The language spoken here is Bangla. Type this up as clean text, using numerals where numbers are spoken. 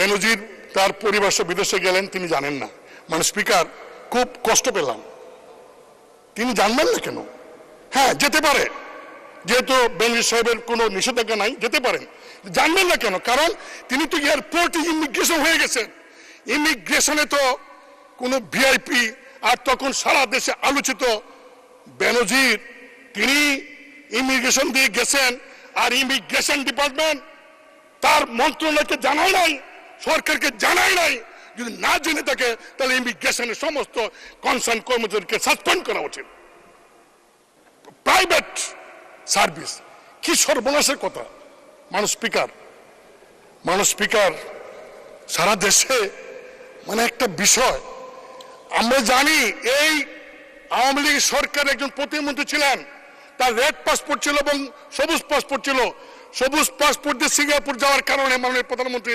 বেনজির তার পরিবার সহ বিদেশে গেলেন, তিনি জানেন না। মানে স্পিকার, খুব কষ্ট পেলাম। তিনি জানবেন না কেন? হ্যাঁ, যেতে পারে, যেহেতু বেনজির সাহেবের কোনো নিষেধাজ্ঞা নাই, যেতে পারেন। জানবেন না কেন? কারণ তিনি তো এয়ারপোর্টে ইমিগ্রেশন হয়ে গেছেন। ইমিগ্রেশনে তো কোনো ভিআইপি, আর তখন সারা দেশে আলোচিত বেনজির, তিনি ইমিগ্রেশন দিয়ে গেছেন, আর ইমিগ্রেশন ডিপার্টমেন্ট তার মন্ত্রণালয়কে জানায় নাই, সরকারকে জানায় নাই। যদি না জেনে থাকে তাহলে ইমিগ্রেশনের সমস্ত কনসার্ন কর্মচারীকে সাসপেন্ড করা উচিত। প্রাইভেট সার্ভিস, কি সর্বনাশের কথা। মানুষ স্পিকার, সারা দেশে মানে একটা বিষয়। আমরা জানি এই আওয়ামী লীগ সরকার একজন প্রতিমন্ত্রী ছিলেন, তার রেড পাসপোর্ট ছিল এবং সবুজ পাসপোর্ট ছিল। সবুজ পাসপোর্ট দিয়ে সিঙ্গাপুর যাওয়ার কারণে মাননীয় প্রধানমন্ত্রী